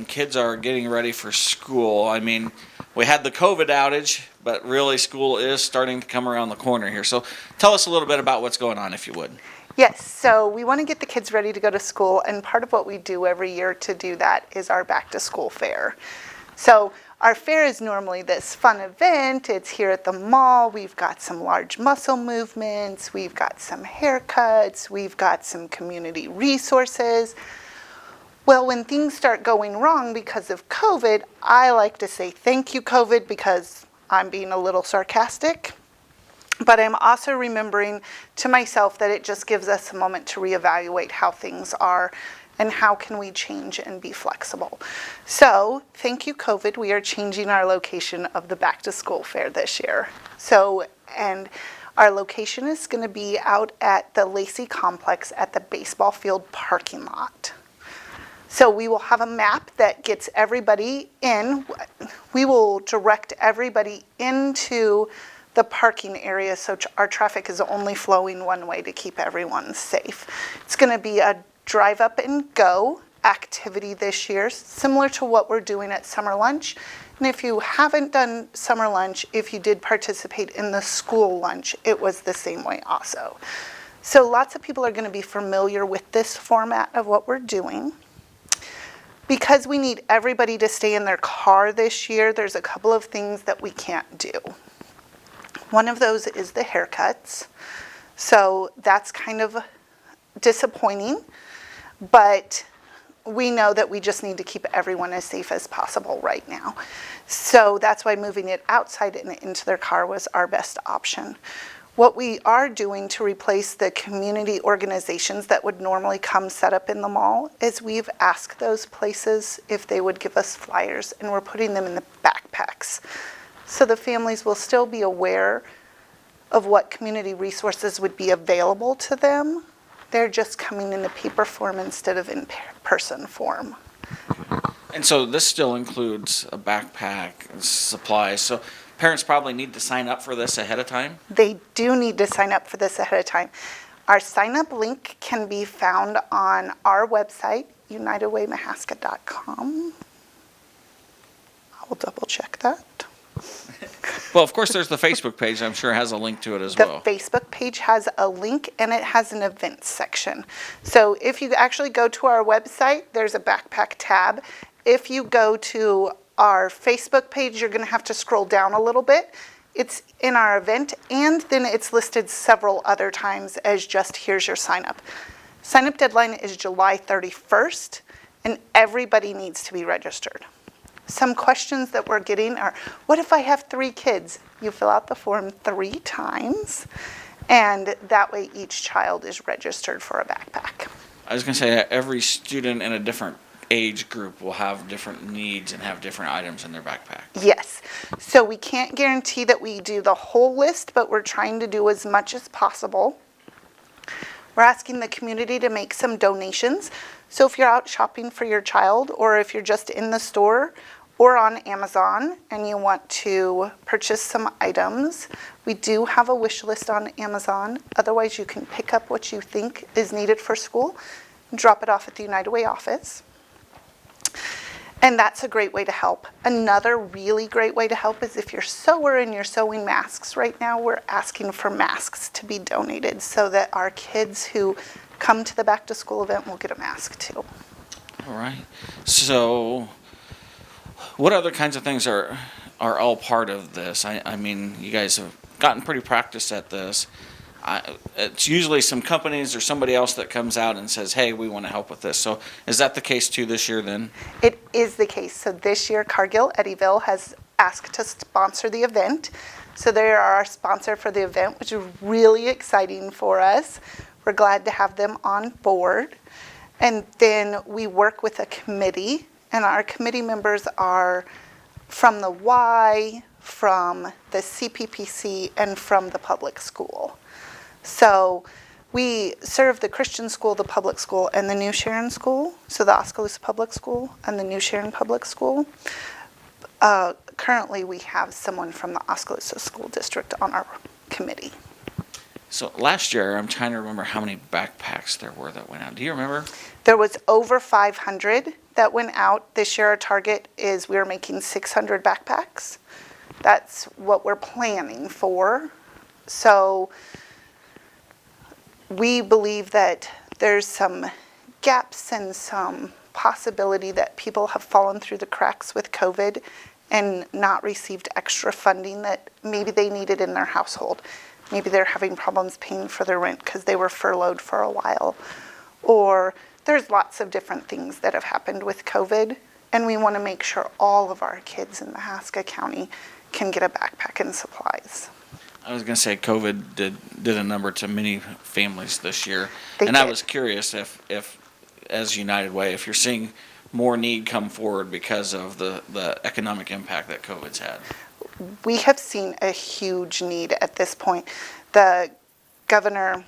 and kids are getting ready for school. I mean, we had the COVID outage, but really school is starting to come around the corner here. So tell us a little bit about what's going on, if you would. Yes, so we want to get the kids ready to go to school, and part of what we do every year to do that is our back to school fair. So our fair is normally this fun event. It's here at the mall. We've got some large muscle movements. We've got some haircuts. We've got some community resources. Well, when things start going wrong because of COVID, I like to say thank you, COVID, because I'm being a little sarcastic. But I'm also remembering to myself that it just gives us a moment to reevaluate how things are and how can we change and be flexible. So thank you, COVID. We are changing our location of the back to school fair this year. And our location is going to be out at the Lacey Complex at the baseball field parking lot. So we will have a map that gets everybody in. We will direct everybody into the parking area so our traffic is only flowing one way to keep everyone safe. It's going to be a drive up and go activity this year, similar to what we're doing at summer lunch. And if you haven't done summer lunch, if you did participate in the school lunch, it was the same way also. So lots of people are going to be familiar with this format of what we're doing. Because we need everybody to stay in their car this year, there's a couple of things that we can't do. One of those is the haircuts. So that's kind of disappointing, but we know that we just need to keep everyone as safe as possible right now. So that's why moving it outside and into their car was our best option. What we are doing to replace the community organizations that would normally come set up in the mall is we've asked those places if they would give us flyers, and we're putting them in the backpacks. So the families will still be aware of what community resources would be available to them. They're just coming in the paper form instead of in person form. And so this still includes a backpack and supplies. So parents probably need to sign up for this ahead of time? They do need to sign up for this ahead of time. Our sign-up link can be found on our website, unitedwaymahaska.com. I will double check that. Well, of course, there's the Facebook page. I'm sure has a link to it as well. The Facebook page has a link, and it has an events section. So if you actually go to our website, there's a backpack tab. If you go to our Facebook page, you're going to have to scroll down a little bit. It's in our event, and then it's listed several other times as just here's your sign up. Sign up deadline is July 31st, and everybody needs to be registered. Some questions that we're getting are, what if I have 3 kids? You fill out the form 3 times, and that way each child is registered for a backpack. I was going to say every student in a different age group will have different needs and have different items in their backpack. Yes. So we can't guarantee that we do the whole list, but we're trying to do as much as possible. We're asking the community to make some donations. So if you're out shopping for your child, or if you're just in the store or on Amazon and you want to purchase some items, we do have a wish list on Amazon. Otherwise, you can pick up what you think is needed for school and drop it off at the United Way office. And that's a great way to help. Another really great way to help is if you're a sewer and you're sewing masks right now, we're asking for masks to be donated so that our kids who come to the back to school event will get a mask too. All right. So what other kinds of things are all part of this? I mean, you guys have gotten pretty practiced at this. It's usually some companies or somebody else that comes out and says, hey, we want to help with this. So is that the case too this year then? It is the case. So this year, Cargill Eddyville has asked to sponsor the event. So they are our sponsor for the event, which is really exciting for us. We're glad to have them on board. And then we work with a committee, and our committee members are from the Y, from the CPPC, and from the public school. So we serve the Christian school, the public school, and the New Sharon school. So the Oskaloosa Public School and the New Sharon Public School. Currently, we have someone from the Oskaloosa School District on our committee. So last year, I'm trying to remember how many backpacks there were that went out. Do you remember? There was over 500 that went out. This year our target is we're making 600 backpacks. That's what we're planning for. So we believe that there's some gaps and some possibility that people have fallen through the cracks with COVID and not received extra funding that maybe they needed in their household. Maybe they're having problems paying for their rent because they were furloughed for a while. Or there's lots of different things that have happened with COVID, and we want to make sure all of our kids in Mahaska County can get a backpack and supplies. I was going to say COVID did a number to many families this year. They and I did. was curious if, as United Way, if you're seeing more need come forward because of the economic impact that COVID's had. We have seen a huge need at this point. The governor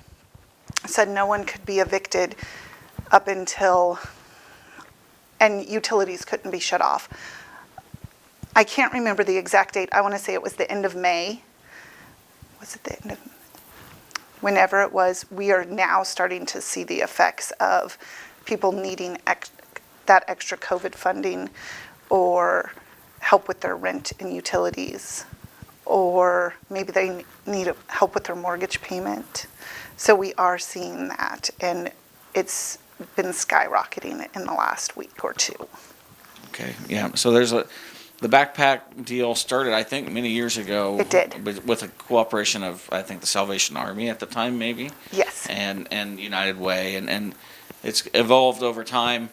said no one could be evicted up until, and utilities couldn't be shut off. I can't remember the exact date. I want to say it was the end of May. Was it the end of, whenever it was, we are now starting to see the effects of people needing that extra COVID funding or help with their rent and utilities, or maybe they need help with their mortgage payment. So we are seeing that, and it's been skyrocketing in the last week or two. Okay, yeah. So the backpack deal started, I think, many years ago. It did. With a cooperation of, I think, the Salvation Army at the time, maybe. Yes. And United Way, and it's evolved over time.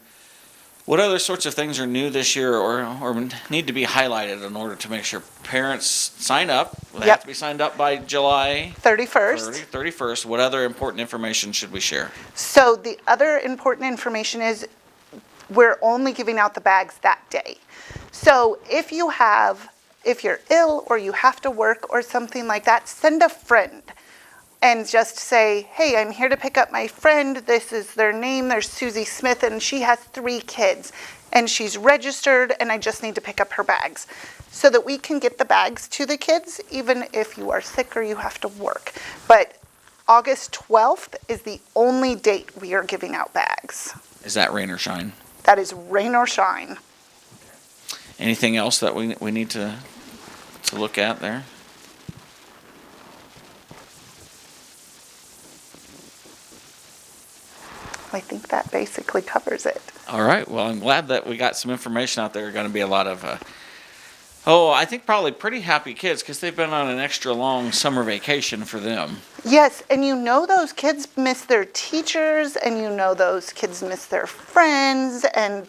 What other sorts of things are new this year or need to be highlighted in order to make sure parents sign up? They have to be signed up by July 31st. 31st. What other important information should we share? So the other important information is we're only giving out the bags that day. So if you're ill or you have to work or something like that, send a friend and just say, hey, I'm here to pick up my friend. This is their name. There's Susie Smith, and she has 3 kids, and she's registered, and I just need to pick up her bags, so that we can get the bags to the kids, even if you are sick or you have to work. But August 12th is the only date we are giving out bags. Is that rain or shine? That is rain or shine. Anything else that we need to look at there? I think that basically covers it. All right. Well, I'm glad that we got some information out there. Going to be a lot of, I think probably pretty happy kids because they've been on an extra long summer vacation for them. Yes, and you know those kids miss their teachers, and you know those kids miss their friends, and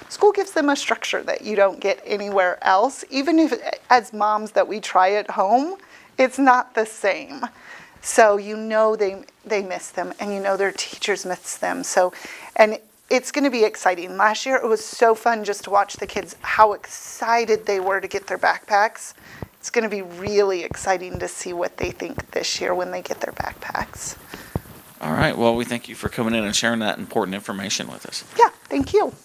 school gives them a structure that you don't get anywhere else. Even if, as moms, that we try at home, it's not the same. So you know they miss them, and you know their teachers miss them. So, and it's going to be exciting. Last year it was so fun just to watch the kids, how excited they were to get their backpacks. It's going to be really exciting to see what they think this year when they get their backpacks. All right. Well, we thank you for coming in and sharing that important information with us. Yeah, thank you.